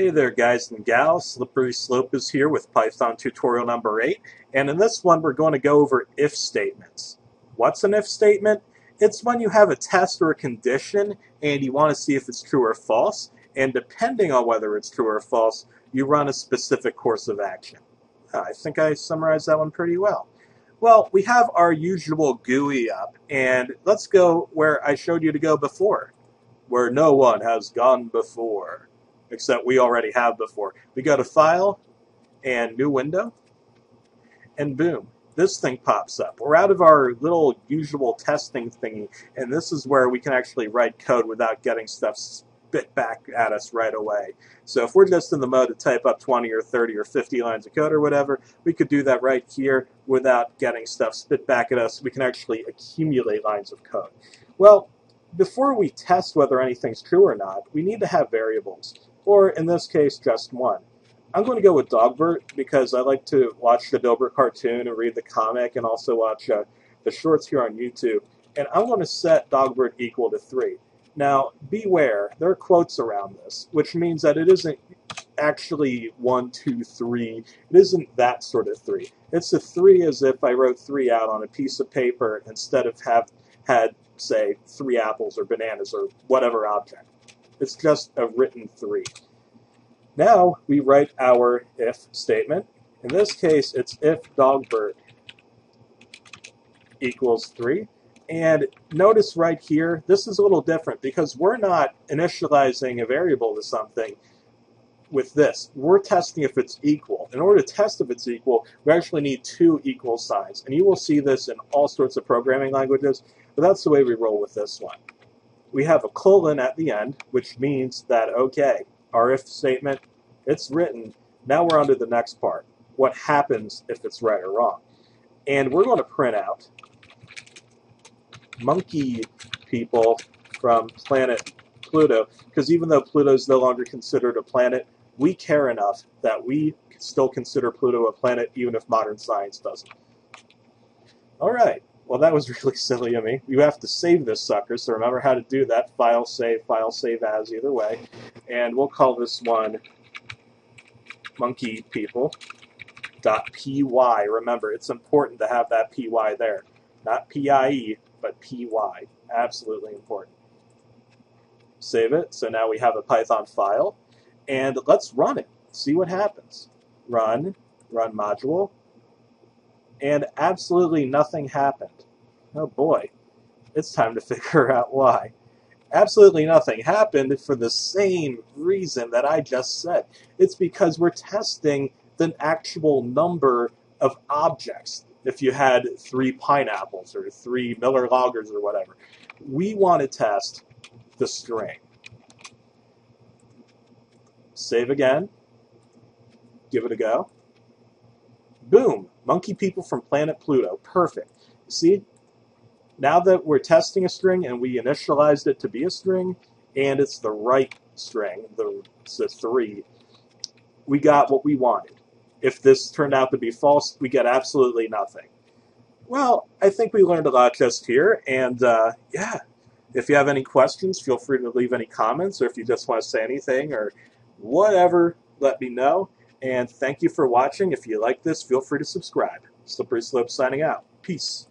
Hey there guys and gals, Slippery Slope is here with Python tutorial number 8, and in this one we're going to go over if statements. What's an if statement? It's when you have a test or a condition and you want to see if it's true or false, and depending on whether it's true or false, you run a specific course of action. I think I summarized that one pretty well. Well, we have our usual GUI up, and let's go where I showed you to go before, where no one has gone before. Except we already have before. We go to File, and New Window, and boom, this thing pops up. We're out of our little usual testing thingy, and this is where we can actually write code without getting stuff spit back at us right away. So if we're just in the mode to type up 20 or 30 or 50 lines of code or whatever, we could do that right here without getting stuff spit back at us. We can actually accumulate lines of code. Well, before we test whether anything's true or not, we need to have variables. Or, in this case, just one. I'm going to go with Dogbert because I like to watch the Dilbert cartoon and read the comic and also watch the shorts here on YouTube. And I'm going to set Dogbert equal to 3. Now, beware, there are quotes around this, which means that it isn't actually 1, 2, 3. It isn't that sort of 3. It's a 3 as if I wrote 3 out on a piece of paper instead of had, say, 3 apples or bananas or whatever object. It's just a written 3. Now we write our if statement. In this case, it's if Dogbert equals 3. And notice right here, this is a little different because we're not initializing a variable to something with this. We're testing if it's equal. In order to test if it's equal, we actually need 2 equal signs. And you will see this in all sorts of programming languages, but that's the way we roll with this one. We have a colon at the end, which means that, okay, our if statement, it's written. Now we're on to the next part. What happens if it's right or wrong? And we're going to print out monkey people from planet Pluto, because even though Pluto is no longer considered a planet, we care enough that we still consider Pluto a planet, even if modern science doesn't. All right. Well, that was really silly of me. You have to save this sucker, so remember how to do that. File, save as, either way. And we'll call this one monkeypeople.py. Remember, it's important to have that py there. Not PIE, but py. Absolutely important. Save it. So now we have a Python file. And let's run it. See what happens. Run module. And absolutely nothing happened. Oh boy, it's time to figure out why. Absolutely nothing happened for the same reason that I just said. It's because we're testing the actual number of objects. If you had 3 pineapples or 3 Miller Lagers or whatever, we want to test the string. Save again. Give it a go. Boom! Monkey people from planet Pluto. Perfect. See? Now that we're testing a string and we initialized it to be a string, and it's the right string, it's a 3, we got what we wanted. If this turned out to be false, we get absolutely nothing. Well, I think we learned a lot just here, and yeah, if you have any questions, feel free to leave any comments, or if you just want to say anything or whatever, let me know. And thank you for watching. If you like this, feel free to subscribe. Slippery Slope signing out. Peace.